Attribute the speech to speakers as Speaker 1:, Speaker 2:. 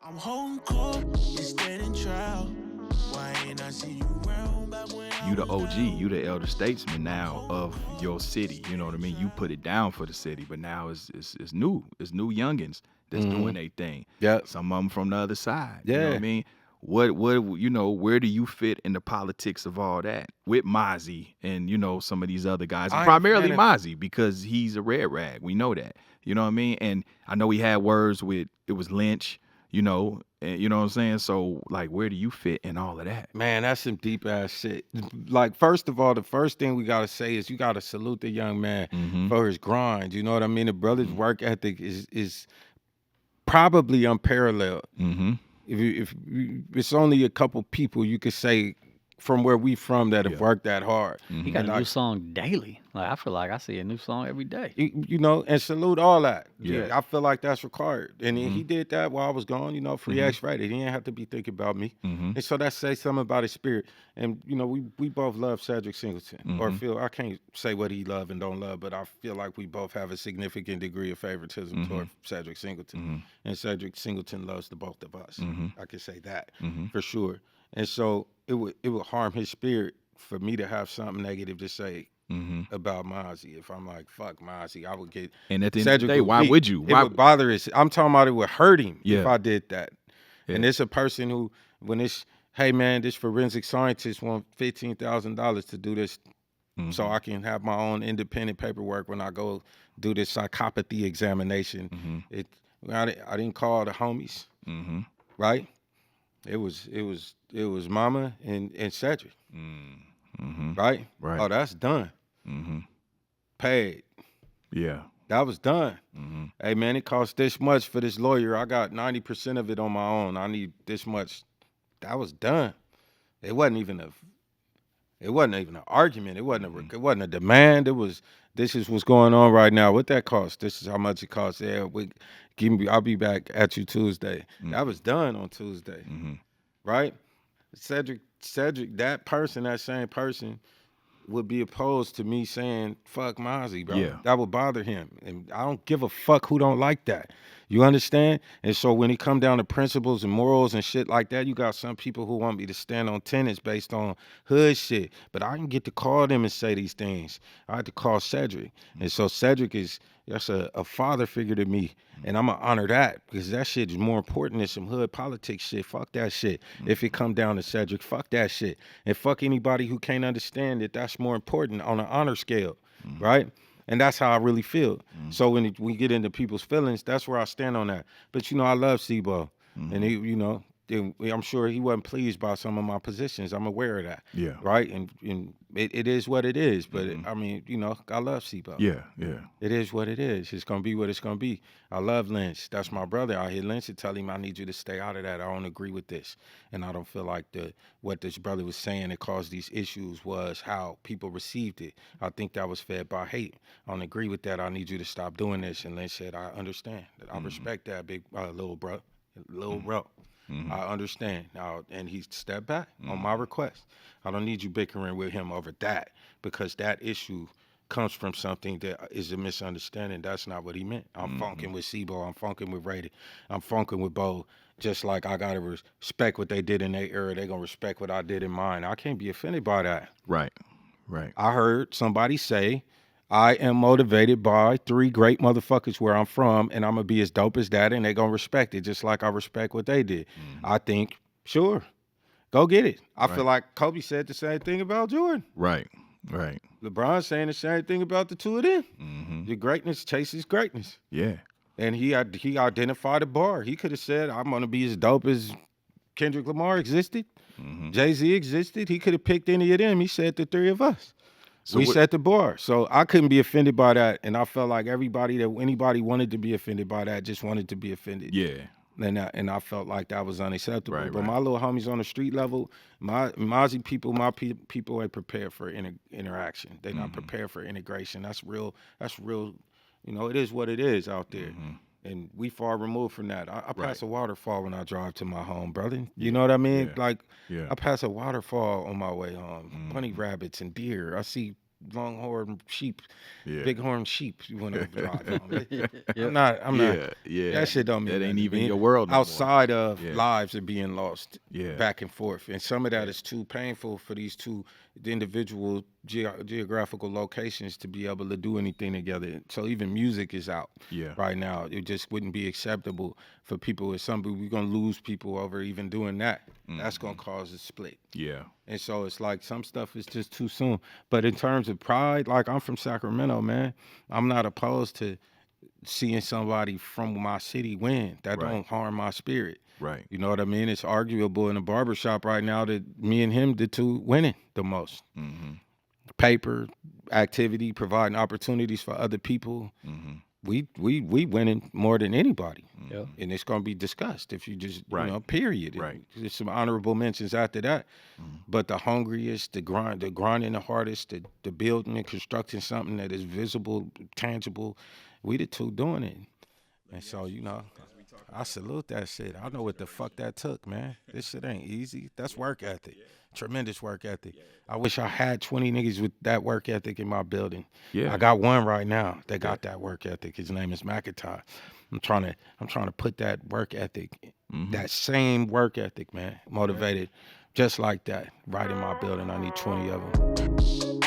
Speaker 1: I'm holding court, you standing trial. Why ain't I see you round back when I
Speaker 2: You the
Speaker 1: was
Speaker 2: OG,
Speaker 1: down?
Speaker 2: you the elder statesman now of your city. You know what I mean? You put it down for the city, but now it's new. It's new youngins that's doing their thing.
Speaker 3: Yep.
Speaker 2: Some of them from the other side. You know what I
Speaker 3: Yeah.
Speaker 2: mean? What where do you fit in the politics of all that with Mozzy and some of these other guys, and
Speaker 3: I ain't a
Speaker 2: primarily
Speaker 3: fan of-
Speaker 2: Mozzy because he's a red rag. We know that. You know what I mean? And I know he had words with it was Lynch. And you know what I'm saying? So like, where do you fit in all of that?
Speaker 3: Man, that's some deep ass shit. Like, first of all, the first thing we gotta say is you gotta salute the young man for his grind. You know what I mean? The brother's work ethic is probably unparalleled. If it's only a couple people you could say from where we from that have worked that hard.
Speaker 4: He got
Speaker 3: And
Speaker 4: a new song daily. Like I feel like I see a new song every day.
Speaker 3: and salute all that.
Speaker 2: Yeah.
Speaker 3: I feel like that's required. And he did that while I was gone, free X-rated. He didn't have to be thinking about me. And so that says something about his spirit. And, we both love Cedric Singleton. Or feel, I can't say what he love and don't love, but I feel like we both have a significant degree of favoritism toward Cedric Singleton. And Cedric Singleton loves the both of us. I can say that for sure. And so it would harm his spirit for me to have something negative to say about Mozzy. If I'm like, fuck Mozzy, I would get.
Speaker 2: And at the end of the
Speaker 3: Cedric
Speaker 2: day, why
Speaker 3: weak.
Speaker 2: would you?
Speaker 3: It
Speaker 2: Why?
Speaker 3: would bother his. I'm talking about it would hurt him if
Speaker 2: Yeah.
Speaker 3: I did that. And it's a person who, when it's, hey man, this forensic scientist want $15,000 to do this, so I can have my own independent paperwork when I go do this psychopathy examination. I didn't call the homies, right? It was Mama and Cedric, right?
Speaker 2: Right.
Speaker 3: Oh, that's done. Paid.
Speaker 2: Yeah.
Speaker 3: That was done. Hey man, it cost this much for this lawyer. I got 90% of it on my own. I need this much. That was done. It wasn't even an argument. It wasn't a demand. This is what's going on right now. What that cost? This is how much it costs. Yeah, I'll be back at you Tuesday. That was done on Tuesday. Right? Cedric, that same person would be opposed to me saying, fuck Mozzy, bro.
Speaker 2: Yeah.
Speaker 3: That would bother him. And I don't give a fuck who don't like that. You understand? And so when it come down to principles and morals and shit like that, you got some people who want me to stand on tenets based on hood shit. But I didn't get to call them and say these things. I had to call Cedric. And so Cedric that's a father figure to me. And I'm going to honor that because that shit is more important than some hood politics shit. Fuck that shit. If it come down to Cedric, fuck that shit. And fuck anybody who can't understand that that's more important on an honor scale, right? And that's how I really feel. So when we get into people's feelings, that's where I stand on that. But, I love Sebo. And he, I'm sure he wasn't pleased by some of my positions. I'm aware of that.
Speaker 2: Yeah.
Speaker 3: Right? And it is what it is. But, I mean, I love Sebo.
Speaker 2: Yeah. Yeah.
Speaker 3: It is what it is. It's going to be what it's going to be. I love Lynch. That's my brother. I hear Lynch and tell him I need you to stay out of that. I don't agree with this. And I don't feel like what this brother was saying that caused these issues was how people received it. I think that was fed by hate. I don't agree with that. I need you to stop doing this. And Lynch said, I understand. I respect that, big little bro. Little bro. I understand. Now, and he stepped back on my request. I don't need you bickering with him over that because that issue comes from something that is a misunderstanding. That's not what he meant. I'm funking with Sebo. I'm funking with Rated. I'm funking with Bo. Just like I got to respect what they did in their era, they going to respect what I did in mine. I can't be offended by that.
Speaker 2: Right. Right.
Speaker 3: I heard somebody say, I am motivated by 3 great motherfuckers where I'm from, and I'm going to be as dope as that, and they going to respect it just like I respect what they did. I think, sure, go get it. I feel like Kobe said the same thing about Jordan.
Speaker 2: Right. Right.
Speaker 3: LeBron saying the same thing about the two of them. Your greatness chases greatness.
Speaker 2: Yeah.
Speaker 3: And he identified a bar. He could have said, I'm going to be as dope as Kendrick Lamar existed. Jay-Z existed. He could have picked any of them. He said the 3 of us.
Speaker 2: So
Speaker 3: we set the bar. So I couldn't be offended by that. And I felt like anybody wanted to be offended by that just wanted to be offended.
Speaker 2: Yeah.
Speaker 3: And I felt like that was unacceptable.
Speaker 2: Right,
Speaker 3: but
Speaker 2: right.
Speaker 3: my little homies on the street level, my Mozzy people, people ain't prepared for interaction. They're not prepared for integration. That's real. It is what it is out there. And we far removed from that. I pass a waterfall when I drive to my home, brother. You know what I mean?
Speaker 2: Yeah.
Speaker 3: Like,
Speaker 2: Yeah.
Speaker 3: I pass a waterfall on my way home. Bunny rabbits and deer. I see longhorn sheep,
Speaker 2: Yeah.
Speaker 3: bighorn sheep. You went overdrive on me.
Speaker 4: Yep.
Speaker 3: I'm not.
Speaker 2: Yeah.
Speaker 3: That shit don't mean
Speaker 2: That ain't
Speaker 3: nothing to
Speaker 2: even
Speaker 3: me.
Speaker 2: your world no more.
Speaker 3: Outside of
Speaker 2: Yeah.
Speaker 3: lives are being lost
Speaker 2: Yeah.
Speaker 3: back and forth, and some of that is too painful for these two individual geographical locations to be able to do anything together. So even music is out
Speaker 2: Yeah.
Speaker 3: right now. It just wouldn't be acceptable for people. With some, we're gonna lose people over even doing that. That's gonna cause a split.
Speaker 2: Yeah.
Speaker 3: And so it's like some stuff is just too soon. But in terms of pride, like I'm from Sacramento, man. I'm not opposed to seeing somebody from my city win. That
Speaker 2: Right.
Speaker 3: don't harm my spirit.
Speaker 2: Right.
Speaker 3: You know what I mean? It's arguable in the barbershop right now that me and him, the two winning the most.
Speaker 2: Mm-hmm.
Speaker 3: Paper, activity, providing opportunities for other people.
Speaker 2: Mm-hmm.
Speaker 3: We winning more than anybody.
Speaker 4: Yeah.
Speaker 3: And it's gonna be discussed if you just
Speaker 2: Right.
Speaker 3: period.
Speaker 2: Right.
Speaker 3: There's some honorable mentions after that. But the hungriest, the grinding the hardest, the building and constructing something that is visible, tangible, we the two doing it. And so, I salute that shit. I know what the fuck that took, man. This shit ain't easy. That's work ethic. Tremendous work ethic. I wish I had 20 niggas with that work ethic in my building.
Speaker 2: Yeah.
Speaker 3: I got one right now that got that work ethic. His name is McIntyre. I'm trying to put that work ethic, that same work ethic, man, motivated just like that, right in my building. I need 20 of them.